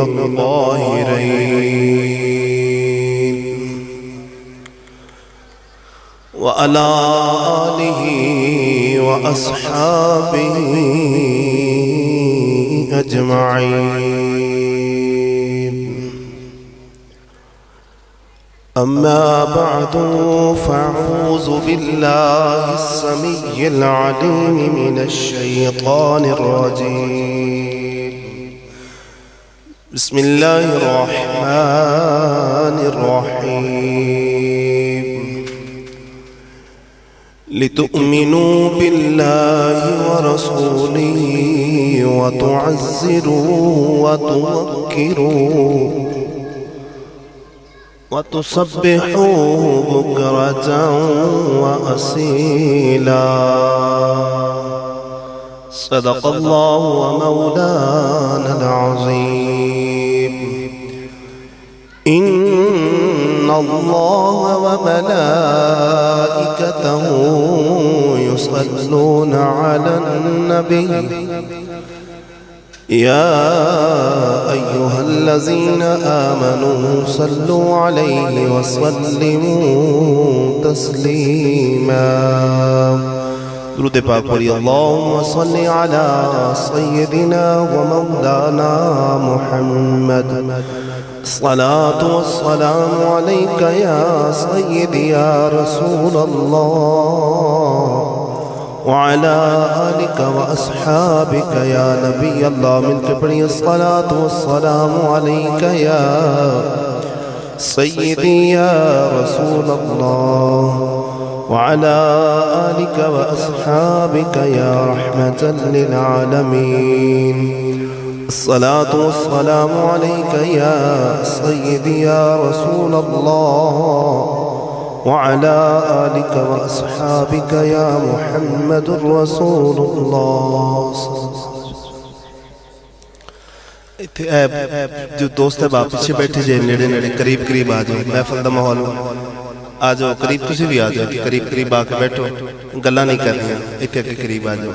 الطاهرين وعلى آله وأصحابه أجمعين. أما بعد فأعوذ بالله السميع العليم من الشيطان الرجيم. بسم الله الرحمن الرحيم. لتؤمنوا بالله ورسوله وتعزروه وتوقروه وتسبحوه بكرة وأصيلا. صدق الله ومولانا العظيم. إن الله وملائكته يصلون على النبي يا أيها الذين آمنوا صلوا عليه وسلموا تسليما. درود پاک پڑھی. اللهم صل على سيدنا ومولانا محمد. الصلاة والسلام عليك يا سيدي يا رسول الله وعلى آلك وأصحابك يا نبي الله. مل کے پڑھی. الصلاة والسلام عليك يا سيدي يا رسول الله وعلى آلك وأصحابك يا رحمة للعالمين. الصلاة والسلام عليك يا سيدي يا رسول الله وعلى آلك وأصحابك يا محمد رسول الله. جو دوست ہے باپ پیچھے بیٹھے جائے نیڑے نیڑے قریب قریب آ جاؤ. محفل دا ماحول آ جاؤ. قریب تسی بھی آ جاؤ. قریب قریب آ کے بیٹھو. گلا نہیں کرنی ہے. اتنے کے قریب آ جاؤ.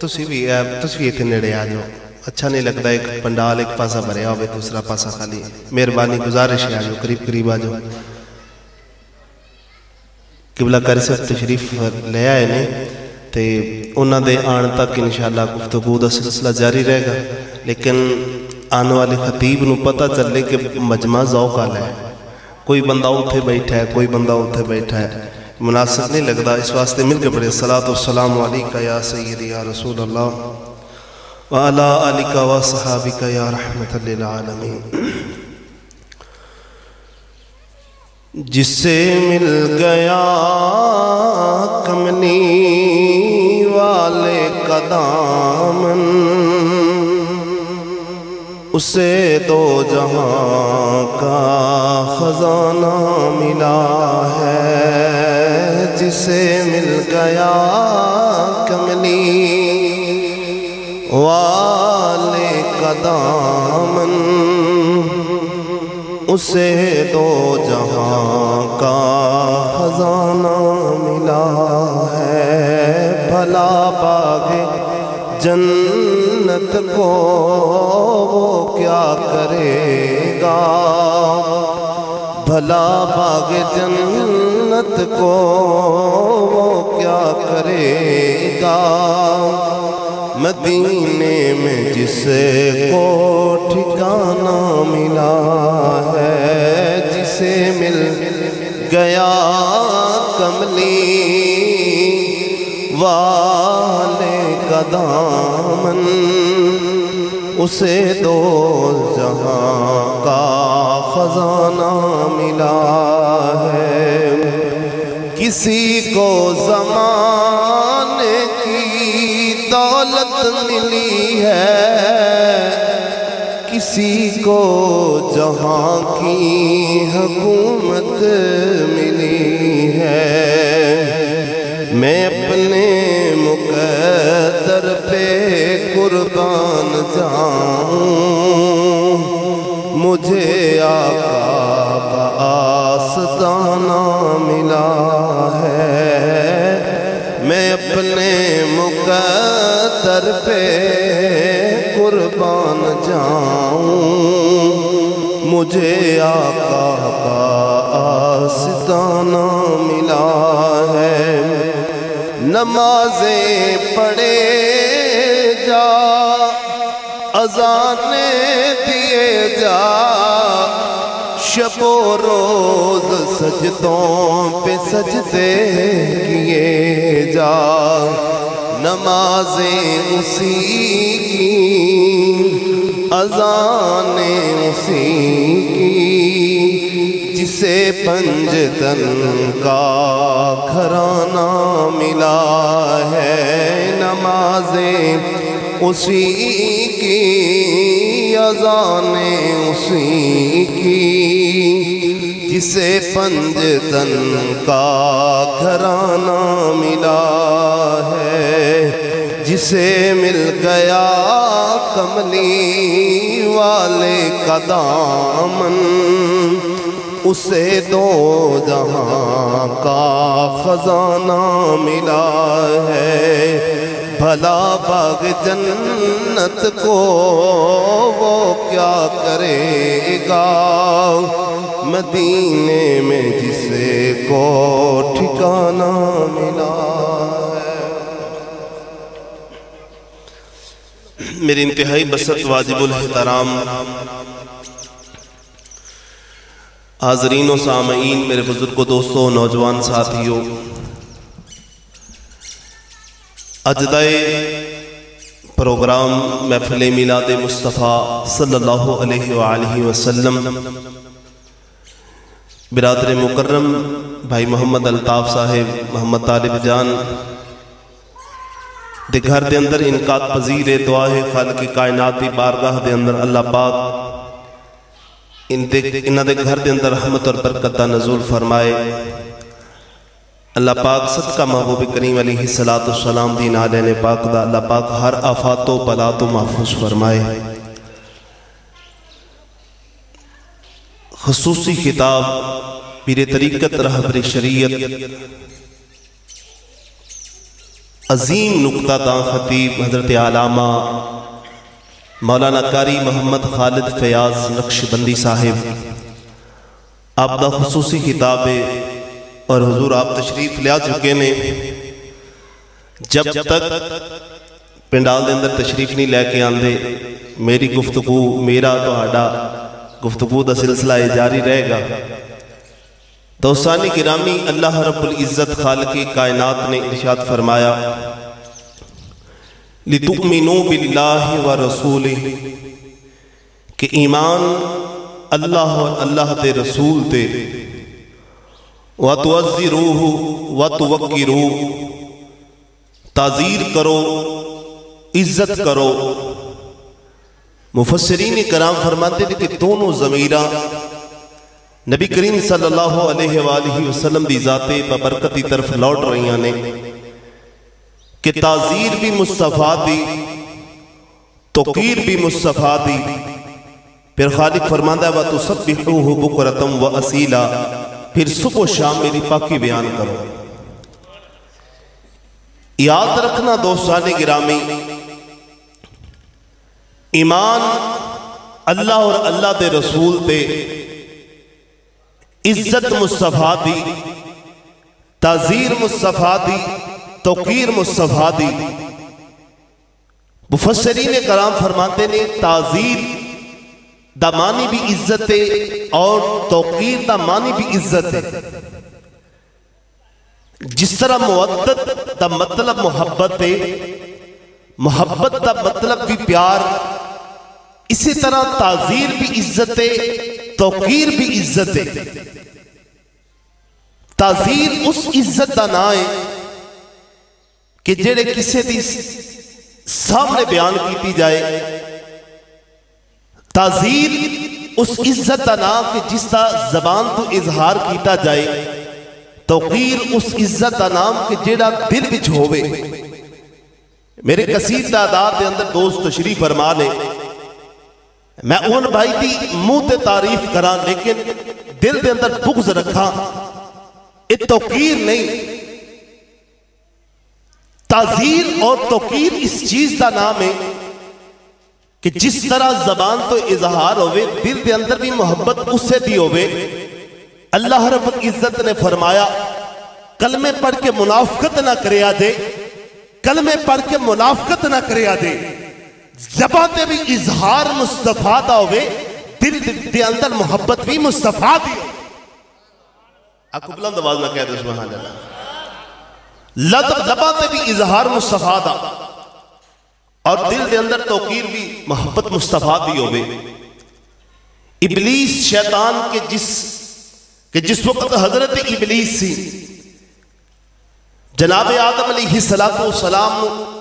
تسی بھی اتنے نیڑے آ جاؤ. اچھا نہیں لگتا ایک پنڈال ایک پاسا بھریا ہوئے دوسرا پاسا خالی. مہربانی گزارش ہے آ جاؤ. قریب قریب آ جاؤ. قبلہ کاری سے تشریف لے آئے نے تے انہاں دے آن تک انشاءاللہ گفتگو دا سلسلہ جاری رہے گا. لیکن آنے والے خطیب نو پتہ چلے کہ مجمع ذوق آلہ ہے. کوئی بندہ اتھے بیٹھا ہے, کوئی بندہ اتھے بیٹھا ہے. مناسب نہیں لگتا. اس واسطے مل کے پڑھے. الصلاة والسلام علیکہ یا سیدی یا رسول اللہ وعلا آلکہ وصحابکہ یا رحمت للعالمین. جس سے مل گیا کملی والے کا دامن, اسے دو جہاں کا خزانہ ملا ہے. جسے مل گیا کملی والے کا دامن, اسے دو جہاں کا خزانہ ملا ہے. بھلا باغ جنت کو وہ کیا کرے گا, بھلا باغ جنت کو وہ کیا کرے گا. مدینے میں جسے کو ٹھکانہ ملا ہے. جسے مل گیا کملی والے کا دامن, اسے دو جہاں کا خزانہ ملا ہے. کسی کو زمانے کی دولت ملی ہے, کسی کو جہاں کی حکومت ملی ہے. میں اپنے مقدر پہ قربان جاؤں, مجھے آقا کا آستانہ ملا در پہ قربان جاؤں، مجھے آقا کا آستانہ ملا ہے۔ نمازیں پڑھے جا، اذانیں دیے جا، شب و روز سجدوں پہ سجدے کیے جا۔ نمازیں اسی کی، اذانیں اسی کی، جسے پنجتن کا گھرانہ ملا ہے۔ نمازیں اسی کی، اذانیں اسی کی، جسے پنجتن کا گھرانہ ملا ہے۔ جسے مل گیا کملی والے کا دامن، اسے دو جہاں کا خزانہ ملا ہے۔ بھلا باغ جنت کو وہ کیا کرے گا، مدینے میں جسے کو ٹھکانہ ملا ہے۔ میری انتہائی بسط واجب الاحترام حاضرین و سامعین، میرے بزرگ و دوستوں، نوجوان ساتھیوں، اجدائے پروگرام محفل میلاد مصطفیٰ صلی اللہ علیہ وآلہ وسلم، برادر مکرم بھائی محمد الطاف صاحب، محمد طالب جان دے گھر دے اندر انقاد پذیر دعا ہے خالق کائنات دی بارگاہ دے اندر اللہ پاک انہاں دے گھر دے اندر رحمت اور برکت دا نزول فرمائے۔ اللہ پاک صدقہ محبوب کریم علیہ السلام دی نالین پاک دا اللہ پاک ہر آفات و بلات و محفوظ فرمائے۔ خصوصی خطاب پیر طریقت رہبر شریعت عظیم نقطہ داں خطیب حضرت علامہ مولانا قاری محمد خالد فیاض نقشبندی صاحب آپ دا خصوصی خطاب ہے، اور حضور آپ تشریف لیا چکے نے۔ جب تک پنڈال دے اندر تشریف نہیں لے کے آندے، میری گفتگو، میرا تہاڈا گفتگو دا سلسلہ جاری رہے گا۔ دوستانی گرامی، اللہ رب العزت خالق کائنات نے ارشاد فرمایا لِتُؤْمِنُوا بِاللَّهِ وَرَسُولِهِ، کہ ایمان اللہ اور اللہ دے رسول تے، وَتُعَزِّرُوهُ وَتُوَقِّرُوهُ، تعزیر کرو، عزت کرو۔ مفسرین کرام فرماتے ہیں کہ دونوں ضمیرہ نبی کریم صلی اللہ علیہ وآلہ وسلم دی ذات ببرکتی طرف لوٹ رہی ہیں کہ تعزیر بھی مصطفیٰ دی، توقیر بھی مصطفیٰ دی۔ پھر خالق فرماندہ ہے وَتُسَبِّحُوهُ بُكْرَةً وَأَصِيلًا، پھر صبح و شام میری پاکی بیان کرو۔ یاد رکھنا دوستان گرامی، ایمان اللہ اور اللہ دے رسول تے، عزت مصطفیٰ دی، تعزیر مصطفیٰ دی، توقیر مصطفیٰ دی۔ مفسرین کرام فرماتے نے تعزیر دا معنی بھی عزت ہے اور توقیر دا معنی بھی عزت ہے۔ جس طرح مودت دا مطلب محبت ہے، محبت دا مطلب بھی پیار، اسی طرح تعزیر بھی عزت ہے، توقیر بھی عزت ہے۔ تعزیر اس عزت دا نام ہے کہ جڑے کسے دی سامنے بیان کیتی جائے۔ تعزیر اس عزت دا نام کہ جس دا زبان تو اظہار کیتا جائے۔ توقیر اس عزت دا نام کہ جڑا دل وچ ہووے۔ میرے کثیر تعداد دے اندر دوست تشریف فرما لے، میں اون بھائی دی منہ تے تعریف کراں لیکن دل دے اندر بغض رکھاں، یہ توقیر نہیں۔ تعزیر اور توقیر اس چیز کا نام ہے کہ جس طرح زبان تو اظہار ہوئے دل دے اندر بھی محبت اس سے دی ہوئے. اللہ رب العزت نے فرمایا کلمے پڑھ کے منافقت نہ کریا دے, کلمے پڑھ کے منافقت نہ کریا دے, زبان تے بھی اظہار مصطفیٰ دا ہوئے, دل دے اندر محبت بھی مصطفیٰ دی. آپ کو بلند آواز نہ کہہ دے سبحان اللہ. زبان تے بھی اظہار مصطفیٰ دا اور دل دے اندر توقیر بھی محبت مصطفیٰ دی ہوئے. ابلیس شیطان کہ جس وقت حضرت ابلیس سی جناب آدم علیہ السلام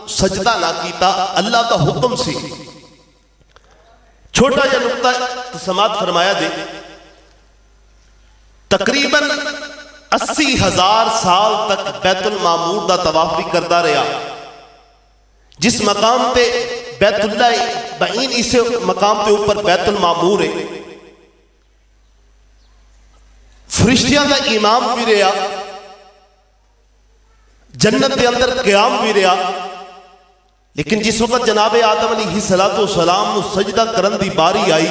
سجدہ نہ کیتا, اللہ کا حکم سی. چھوٹا یا نقطہ سماعت فرمایا دے, تقریباً 80,000 سال تک بیت المعمور دا طواف بھی کردہ رہا. جس مقام تے بیت اللہ بعین اسے مقام تے اوپر بیت المعمور ہے, فرشتیاں دا امام بھی رہا, جنت دے اندر قیام بھی رہا. لیکن جس وقت جناب آدم علیہ السلام سجدہ کرن دی باری آئی,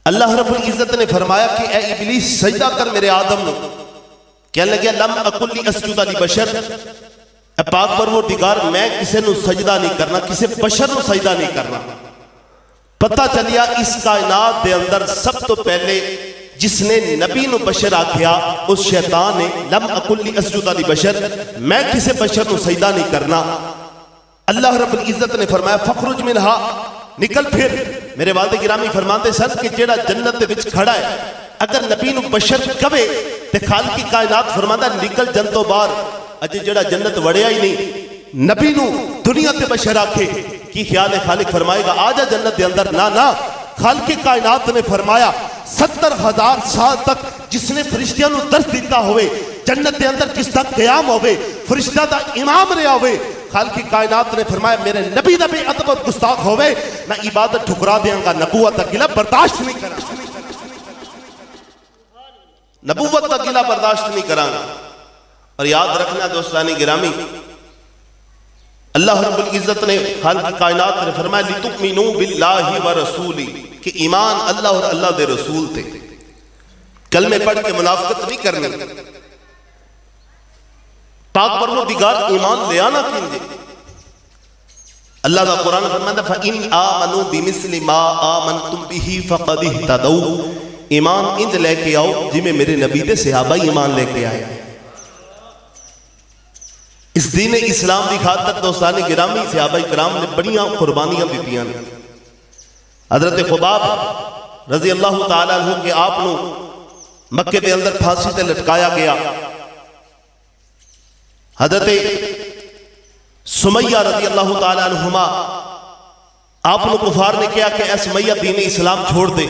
اللہ رب العزت نے فرمایا کہ اے ابلیس سجدہ کر میرے آدم نے. کہنے لگیا لم اقل اسجد لبشر, اے پاک پروردگار میں کسے نو سجدہ نہیں کرنا, کسے بشر نو سجدہ نہیں کرنا. پتہ چلیا اس کائنات دے اندر سب تو پہلے جس نے نبی نو بشر آکھیا اس شیطان نے لم اقل اسجد لبشر, میں کسے بشر نو سجدہ نہیں کرنا. اللہ رب العزت نے فرمایا فخرج منہا, نکل پھر. میرے والد گرامی فرماتے سن کہ جیڑا جنت دے وچ کھڑا ہے اگر نبی نو بشر کبے تے خالق کی کائنات فرماتا نکل جن تو باہر. اجے جیڑا جنت وڑیا ہی نہیں نبی نو دنیا تے بشر آکھے کی خیال ہے خالق فرمائے گا آجا جنت دے اندر؟ نا. خالق کائنات نے فرمایا 70,000 سال تک جس نے فرشتیاں نو درس دیتا ہوئے, جنت دے اندر جس تک قیام ہوئے, فرشتہ دا امام رہا ہوئے, خالق کائنات نے فرمایا میرے نبی دا بے ادب اور گستاخ ہوئے میں عبادت ٹھکرا دیاں گا, نبوت دا گلہ برداشت نہیں کرا, نبوت دا گلہ برداشت نہیں کرا. اور یاد رکھنا دوستانی گرامی, اللہ رب العزت نے خالق کائنات نے فرمایا لِتُؤْمِنُوا بِاللَّهِ وَرَسُولِهِ, کہ ایمان اللہ اور اللہ دے رسول تھے. کلمے پڑھ کے منافقت نہیں کرنی. پاک پروردگار ایمان لے آنا کیندے. اللہ دا قرآن فرماتا فَإِنْ آمَنُوا بِمِثْلِ مَا آمَنْتُمْ بِهِ فَقَدْ اهْتَدَوْا, ایمان انج لے کے آؤ جی میں میرے نبی دے صحابہ ایمان لے کے آئے. اس دین اسلام دی خاطر دوستانی گرامی صحابہ کرام نے بڑیاں قربانیاں دیتیاں. حضرت خباب رضی اللہ تعالیٰ عنہ کہ آپ نو مکے دے اندر پھانسی تے لٹکایا گیا. حضرت سمیہ رضی اللہ تعالیٰ عنہما آپ نو کفار نے کیا کہ اے سمیہ دین اسلام چھوڑ دے,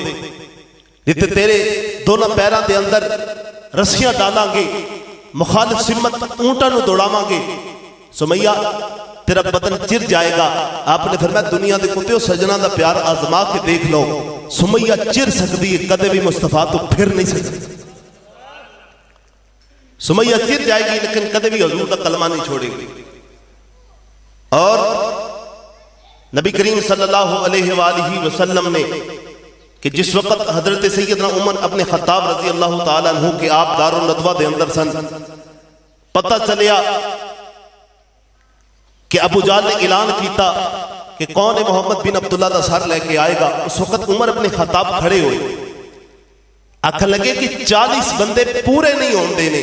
جتے تیرے دونوں پیران دے اندر رسیاں ڈالاں گے, مخالف سمت اونٹا نو دوڑا گے, سمیہ تیرا بدن چر جائے گا. آپ نے فرمایا دنیا دے کتے ہو سجنہ دا پیار آزما کے دیکھ لو, سمیہ چر سکتی ہے کدے بھی مصطفیٰ تو پھر نہیں سکتی. سمیہ چر جائے گی لیکن کدے بھی حضور کا کلمہ نہیں چھوڑے گی. اور نبی کریم صلی اللہ علیہ وآلہ وسلم نے کہ جس وقت حضرت سیدنا عمر ابن خطاب رضی اللہ تعالیٰ عنہ کہ آپ دار الندوہ دے اندر سن, پتہ چلیا کہ ابو جہل نے اعلان کیتا کہ کون محمد بن عبداللہ دا سر لے کے آئے گا. اس وقت عمر ابن خطاب کھڑے ہوئے, آکھن لگے کہ 40 بندے پورے نہیں ہون دینے.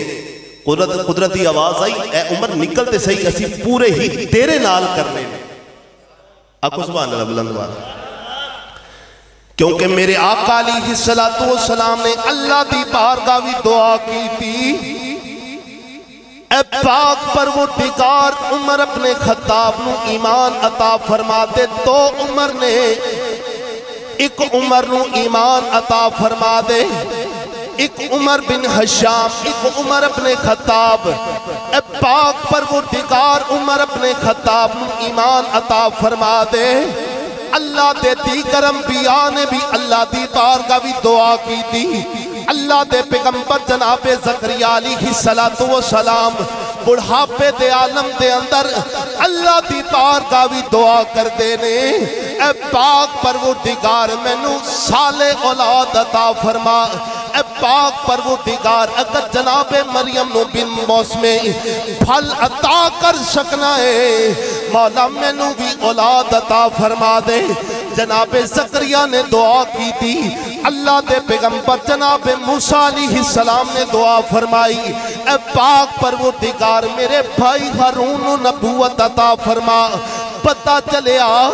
قدرتی آواز آئی اے عمر نکلتے صحیح اسی پورے ہی تیرے نال کرنے. آکھو سبحان اللہ بلند بات. کیونکہ میرے آقا علیہ السلام نے اللہ دی بارگاہ بھی دعا کی تھی اے پاک پروردگار عمر اپنے خطاب نو ایمان عطا فرما دے. تو عمر نے ایک عمر نو ایمان عطا فرما دے, ایک عمر بن حشام, ایک عمر اپنے خطاب. اے پاک پروردگار عمر اپنے خطاب نو ایمان عطا فرما دے. اللہ دے دیگر انبیاء نے بھی اللہ دی بارگاہ بھی دعا کی تھی. اللہ دے پیغمبر جناب زکریا علیہ السلام بڑھاپے دے عالم دے اندر اللہ دی بارگاہ وی دعا کر دینے اے پاک پروردگار مینوں صالح اولاد عطا فرما اے پاک پروردگار اگر جناب مریم نو بن موسم پھل عطا کر سکنا ہے مولا مینوں بھی اولاد عطا فرما دے جناب زکریا نے دعا کی تھی اللہ دے پیغمبر جناب موسیٰ علیہ السلام نے دعا فرمائی اے پاک پروردگار میرے بھائی ہارون نبوت عطا فرما پتہ چلیا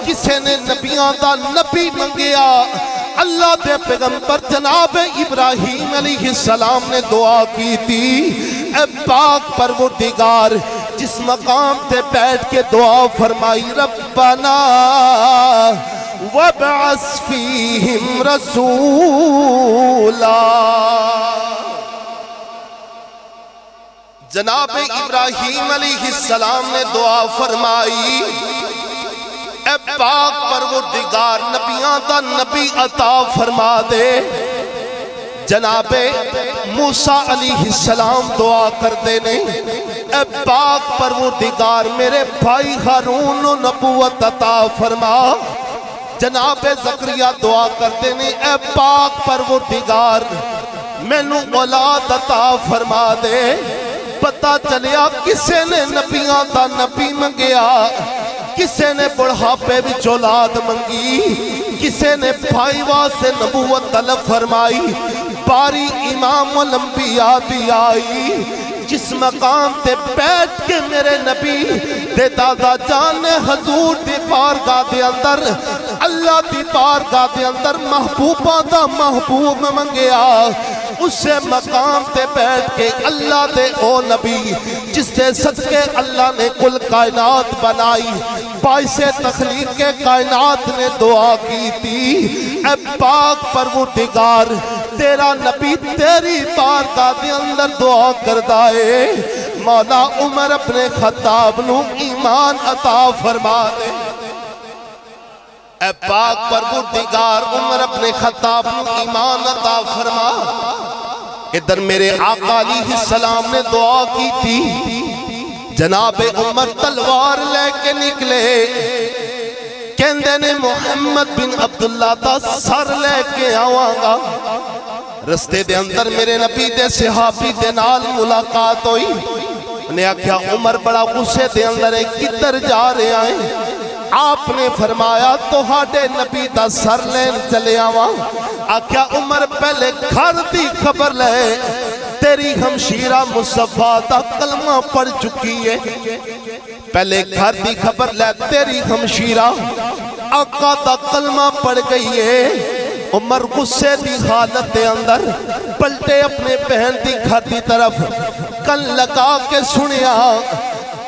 کسے نے نبیاں دا نبی منگیا اللہ دے پیغمبر جناب ابراہیم علیہ السلام نے دعا کی تھی اے پاک پروردگار جس مقام تے بیٹھ کے دعا فرمائی ربنا وابعث فیہم رسولا جناب ابراہیم علیہ السلام نے دعا فرمائی اے پاک پروردگار نبیاں دا نبی عطا فرما دے جناب موسیٰ علیہ السلام دعا کر دینے اے پاک پروردگار میرے بھائی ہارون نبوت عطا فرما جناب زکریا دعا کر دینے اے پاک پروردگار مینوں اولاد عطا فرما دے پتہ چلیا کسے نے نبیاں دا نبی منگیا کسے نے بڑھاپے وچ اولاد منگی کسے نے بھائی واسطے نبوت طلب فرمائی باری امام الانبیاء دی آئی جس مقام تے بیٹھ کے میرے نبی دے دادا جان نے حضور دی بارگاہ دے اندر اللہ دی بارگاہ دے اندر محبوبہ دا محبوب منگیا اسے مقام تے بیٹھ کے اللہ دے او نبی جس دے صدقے اللہ نے کل کائنات بنائی باعث تخلیق کے کائنات نے دعا کی تھی اے پاک پروردگار تیرا نبی تیری بارگاہ دے اندر دعا کردہ ہے مولا عمر اپنے خطاب نو ایمان عطا فرما دے اے پاک پروردگار عمر اپنے خطاب نو ایمان عطا فرما ادھر میرے آقا علیہ السلام نے دعا کی تھی جناب عمر تلوار لے کے نکلے کہندے نے محمد بن عبداللہ دا سر لے کے آواں گا رستے دے اندر میرے نبی دے صحابی دے نال ملاقات ہوئی انہیں آکھیا عمر بڑا غصے دے اندر ہے کدھر جا رہے آئیں آپ نے فرمایا تو ہاڑے نبی دا سر لین چلے آواں آکھیا عمر پہلے گھر دی خبر لے تیری ہمشیرہ مصطفیٰ دا کلمہ پڑھ چکی ہے پہلے گھر دی خبر لے تیری ہمشیرہ آقا دا کلمہ پڑھ گئی ہے عمر غصے دی حالت دے اندر پلٹے اپنے بہن دی گھر دی طرف کن لگا کے سنیا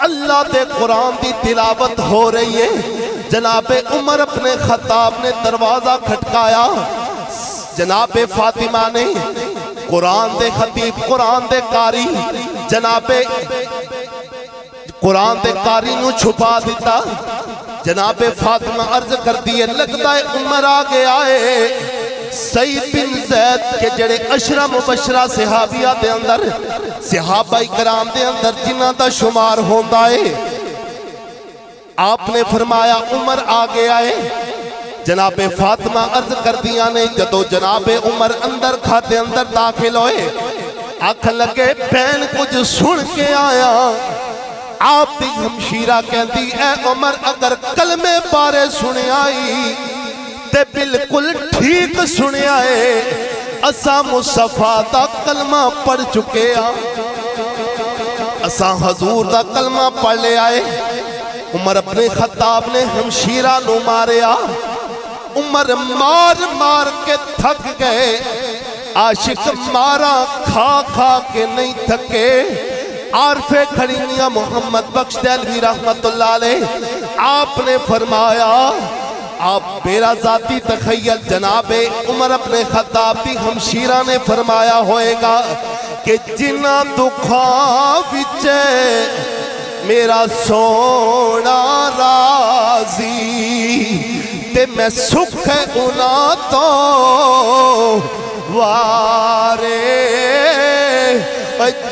اللہ دے قرآن دی تلاوت ہو رہی ہے جناب عمر اپنے خطاب نے دروازہ کھٹکایا جناب فاطمہ نے قرآن دے خطیب قرآن دے قاری جناب قرآن دے قاری نو چھپا دیتا جناب فاطمہ عرض کر دیئے لگتا ہے عمر آگے آئے سعید بن زید کے جڑے عشرہ مبشرہ صحابیہ دے اندر صحابہ کرام دے اندر جنہ دا شمار ہوندہ ہے آپ نے فرمایا عمر آگے آئے جناب فاطمہ عرض کر دیا نے جدو جناب عمر اندر کھاتے اندر داخل ہوئے آنکھ لگے بہن کچھ سن کے آیا آپ دی ہمشیرہ کہتی اے عمر اگر کلمے بارے سنے آئی تے بالکل ٹھیک سنے آئے اسا مصطفیٰ دا کلمہ پڑھ چکے اسا حضور دا کلمہ پڑھ لے آئے عمر اپنے خطاب نے ہمشیرہ نو ماریا عمر مار مار کے تھک گئے عاشق مارا کھا کھا کے نہیں تھکے عارفِ کھڑینیاں محمد بخش دہلوی رحمت اللہ علیہ آپ نے فرمایا آپ میرا ذاتی تخیل جناب عمر اپنے خطاب دی ہمشیرہ نے فرمایا ہوئے گا کہ جنہ دکھاں وچے میرا سونا راضی تے میں سکھ اُنا تو وارے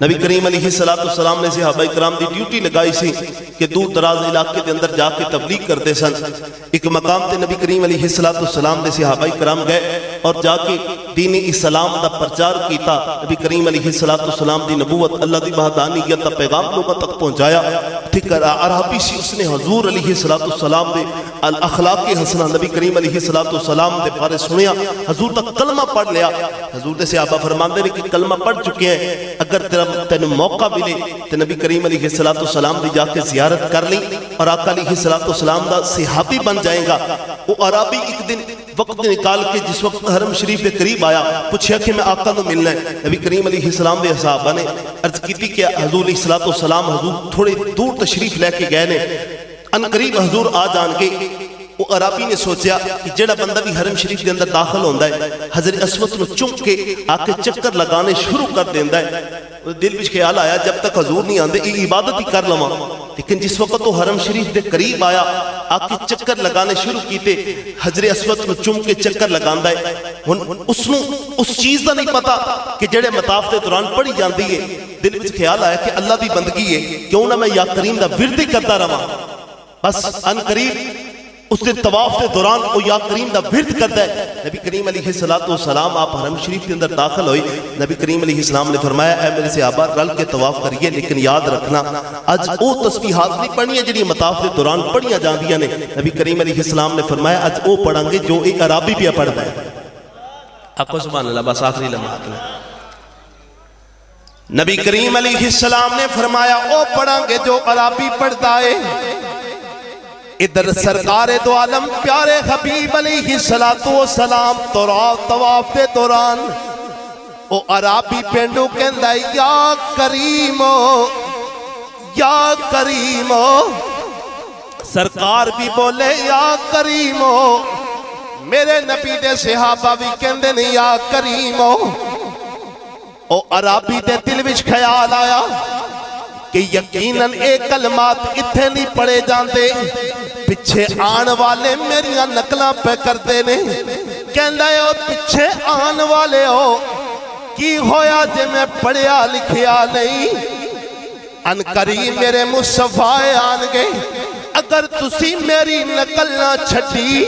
نبی کریم علیہ السلام نے صحابہ کرام دی ڈیوٹی لگائی سی کہ دور دراز علاقے دے اندر جا کے تبلیغ کرتے سن. ایک مقام تے نبی کریم علیہ السلام دے صحابہ کرام گئے اور جا کے دین اسلام دا پرچار کیتا. نبی کریم علیہ السلام دی نبوت اللہ دی وحدانیت دا پیغام لوگوں تک پہنچایا. ٹھیک عربی سی اس نے حضور علیہ السلام دے الاخلاق حسنہ نبی کریم علیہ السلام دے بارے سنیا. حضور تک کلمہ پڑھ لیا. حضور دے صحابہ فرماندے نے کہ کلمہ پڑھ چکے ہیں, اگر تینوں موقع ملے تو نبی کریم علیہ السلام دی جا کے زیارت کر لی اور آقا علیہ السلام دا صحابی بن جائے گا. وہ عربی ایک دن وقت نکال کے جس وقت حرم شریف کے قریب آیا, پوچھا کہ میں آقا تو ملنا ہے. نبی کریم علیہ السلام دے صحابہ نے عرض کی تھی کہ حضور علیہ السلام حضور تھوڑے دور تشریف لے کے گئے نے, ان قریب حضور آ جان کے. وہ عربی نے سوچیا کہ جڑا بندہ بھی حرم شریف کے اندر داخل ہوندہ ہے حضرت اسود نو چم کے آکے چکر لگانے شروع کر دیندہ ہے. دل بچ خیال آیا جب تک حضور نہیں آندے یہ عبادت ہی کر لما. لیکن جس وقت وہ حرم شریف دے قریب آیا آکے چکر لگانے شروع کیتے, حضرت اسود نو چم کے چکر لگاندہ ہے. اس چیز دا نہیں پتا کہ جڑے مطاف دے دوران پڑھی جاندی ہے. دل بچ خیال آیا کہ اللہ دی بندگی ہے کیوں نہ میں یا کریم دا وردی کرتا رہا. بس ان قریب اس دن طواف کے دوران وہ یا کریم دا ورد کرتا ہے. نبی کریم علیہ السلام آپ حرم شریف کے اندر داخل ہوئی. نبی کریم علیہ السلام نے فرمایا اے میرے صحابہ رل کے طواف کریے, لیکن یاد رکھنا آج وہ تسبیحات نہیں پڑھنی ہے جنہی مطاف کے دوران پڑھیاں جاندیاں نے. نبی کریم علیہ السلام نے فرمایا آج وہ پڑھیں گے جو ایک عربی بھی پڑھتا ہے. آپ کو سبحان اللہ. بس آخری لمحات میں نبی کریم علیہ السلام نے فرمایا وہ پڑھیں گے جو عربی پڑھتا ہے. ادھر سرکار دو عالم پیارے حبیب علیہ السلام طواف دے دوران او عربی پینڈو کہندہ یا کریمو یا کریمو. سرکار بھی بولے یا کریمو, میرے نبی دے صحابہ بھی کہندے نہیں یا کریمو. او عربی دے دل وچ خیال آیا کہ یقیناً ایک کلمات اتھے نہیں پڑے جاندے, پچھے آن والے میریاں نقلہ پہ کرتے نے. کہندہ ہے او پچھے آن والے ہو کی ہویا جے میں پڑھیا لکھیا نہیں. ان قریب میرے مصطفیٰ آن گئے, اگر تسی میری نقل نہ چھٹی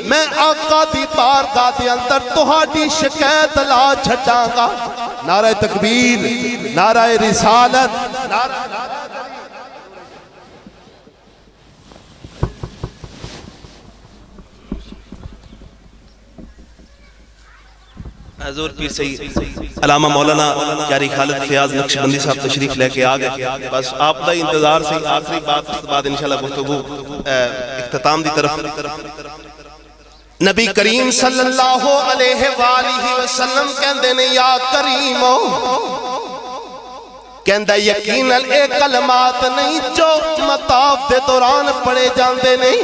میں آقا دی بارگاہ دے اندر تہاڈی شکایت لا چھٹاں گا. نعرہ تکبیر, نعرہ رسالت, حضور پیر سید علامہ مولانا قاری خالد فیاض نقشبندی صاحب تشریف لے کے آگئے. بس آپ دا انتظار سے آخری بات اس بعد انشاءاللہ گفتگو اختتام دی طرف. نبی کریم صلی اللہ علیہ وآلہ وسلم کہندے نے یا کریمو, کہندہ یقیناً ایک کلمات نہیں جو مطاف دے دوران پڑے جاندے نہیں,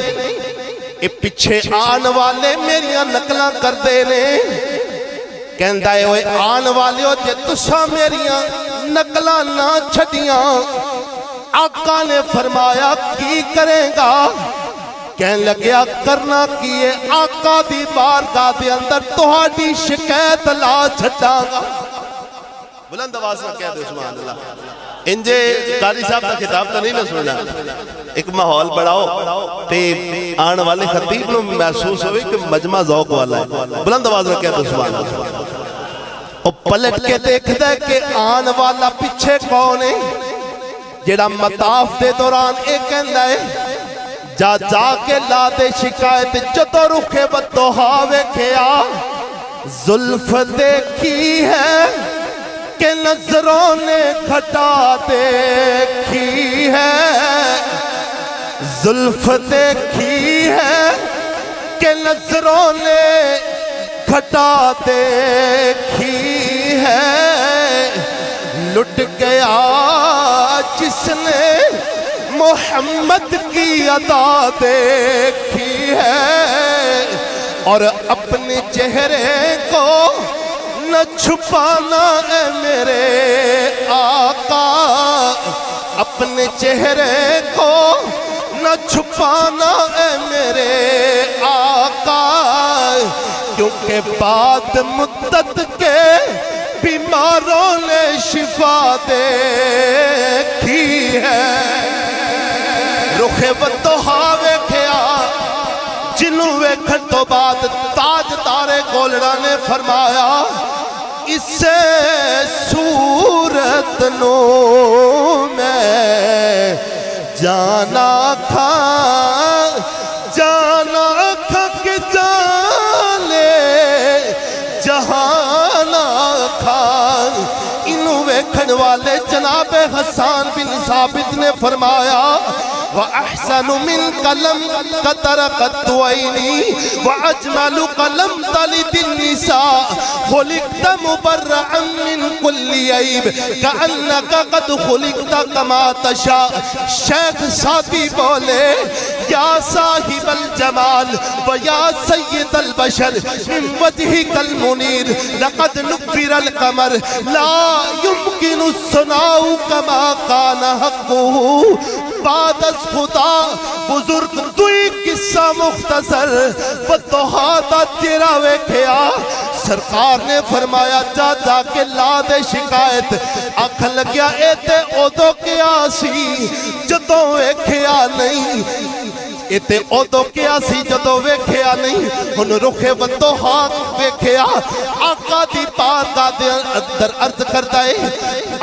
اے پچھے آن والے میریاں نقلہ کر دے نے. کہندہ ہے وہ آن والے ہو جے تسا میریاں نقلہ نہ چھٹیاں. آقا نے فرمایا کی کریں گا, کہنے لگیا کرنا کیے آقا دی بارگاہ دے اندر تہاڈی شکایت لا چھٹاں گا. بلند آواز میں کہہ دے سبحان اللہ. انجے قاری صاحب کا خطاب تو نہیں نہ سننا, ایک ماحول بڑھاؤ تے آن والے خطیب نو محسوس ہوئے کہ مجمع ذوق والا ہے. بلند آواز میں کہہ دے سبحان اللہ. اور پلٹ کے دیکھ دے کہ آن والا پچھے کون ہے, جڑا مطاف دے دوران ایک کہندہ ہے جا جا کے لا دے شکایت جدو رکھے بدوہاوے کیا. زلف دیکھی ہے کہ نظروں نے گھٹا دیکھی ہے, زلف دیکھی ہے کہ نظروں نے گھٹا دیکھی ہے. لٹ گیا جس نے محمد کی ادا دیکھی ہے, اور اپنے چہرے کو نہ چھپانا اے میرے آقا, اپنے چہرے کو نہ چھپانا اے میرے آقا. کیونکہ بعد مدت کے بیماروں نے شفا دیکھی ہے رخ والضحا ویکھیا جنوں ویکھن تو بعد تاجدار گولڑا نے فرمایا اسے صورت نو میں جانا کھا کہ جانے جہانا کھا انہوں ویکھن والے جناب حسان بن ثابت نے فرمایا وَأَحْسَنُ مِنْكَ لَمْ قَتَرَقَتْ عَيْنِي وَأَجْمَلُ قَلَمْ تَلِدِ النِّسَاء خُلِقْتَ مُبَرَّعًا مِنْ كُلِّ عَيْبٍ كَأَنَّكَ قَدْ خُلِقْتَ كَمَا تَشَاءُ شیخ سعدی بولے یا صاحب الجمال ویا سید البشر من وجهك المنیر لقد نکفر القمر لا يمكن الصناع كما كان حقه بعد از خدا بزرگ دوئی قصہ مختصر والضحا دا تیرا ویکھیا سرکار نے فرمایا جا کے لا دے شکایت آکھ لگیا اے تے اودو کیا سی جدو ویکھیا نہیں اتے اودو کیا سی جدو ویکھیا نہیں ہن رخ والضحا ویکھیا آقا دی بارگاہ دے اندر عرض کرتا ہے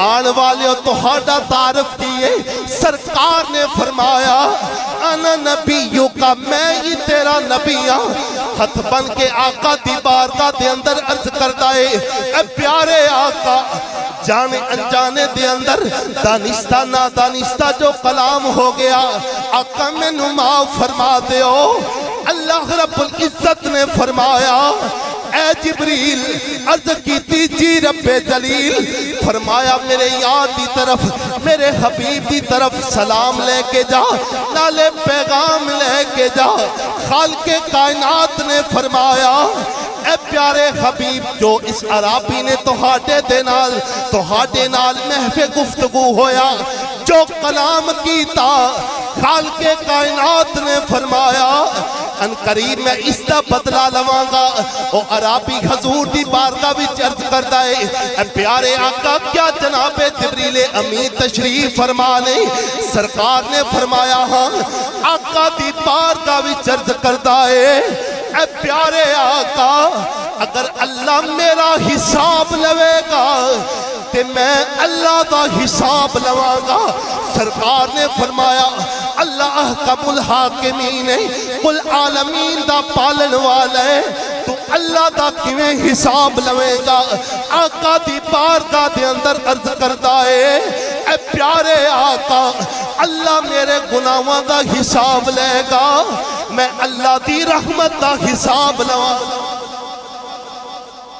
آن والے تہاڈا تعارف کیے سرکار نے فرمایا انا نبیوں کا میں ہی تیرا نبی ہاں ہتھ بن کے آقا دی بارگاہ دے اندر عرض کرتا ہے اے پیارے آقا جانے انجانے دے اندر دانستہ نادانستہ جو کلام ہو گیا آقا میں نماؤ فرما دے ہو اللہ رب العزت نے فرمایا اے جبریل عرض کیتی جی رب جلیل فرمایا میرے یاد دی طرف میرے حبیب دی طرف سلام لے کے جا نالے پیغام لے کے جا خالق کائنات نے فرمایا اے پیارے حبیب جو اس عرابی نے تہاڈے نال محفِ گفتگو ہویا جو کلام کیتا خالق کائنات نے فرمایا ان قریب میں اس دا بدلہ لوانگا او عرابی حضور دی بارگاہ وچ عرض کردا ہے اے پیارے آقا کیا جناب جبریل امین تشریف فرمانے سرکار نے فرمایا ہاں آقا دی بارگاہ وچ عرض کردا ہے اے پیارے آقا اگر اللہ میرا حساب لوے گا تے میں اللہ دا حساب لواں گا سرکار نے فرمایا اللہ احکم الحاکمین ہے کل عالمین دا پالن والا ہے تو اللہ دا کیویں حساب لوے گا آقا دی بارگاہ دے اندر عرض کردا ہے اے پیارے آقا اللہ میرے گناہاں دا حساب لے گا میں اللہ دی رحمت دا حساب لواں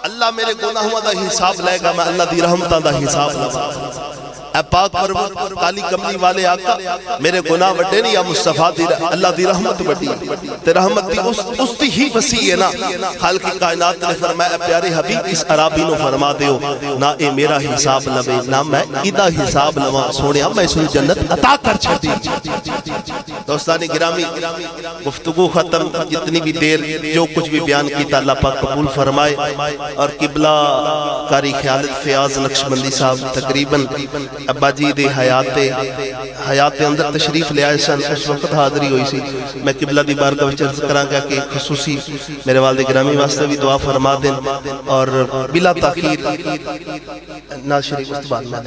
اللہ میرے گناہوں دا حساب لے گا میں اللہ دی رحمتاں دا حساب لواں اے پاک پرور کالی کملی والے آقا میرے گناہ وڈے نہیں یا مصطفیٰ اللہ دی رحمت وڈی تے رحمت دی اس دی ہی وسیع ہے نا خالق کائنات نے فرمایا پیارے حبیب اس عرابی نو فرما دیو نہ اے میرا حساب لوے نہ میں ایدہ حساب لواں سوڑیا میں اس جنت عطا کر چھڑی دوستانی گرامی گفتگو ختم جتنی بھی دیر جو کچھ بھی بیان کیتا اللہ پاک قبول فرمائے اور قبلہ قاری خیالت فیاض نقشبندی صاحب تقریباً ابا جی دے حیات اندر تشریف لے آئے سن اس وقت حاضری ہوئی سی میں قبلہ دی بارگاہ وچ عرض کراں گا کہ خصوصی میرے والد گرامی واسطے بھی دعا فرما دیں اور بلا تاخیر ناز شریف اس بعد میں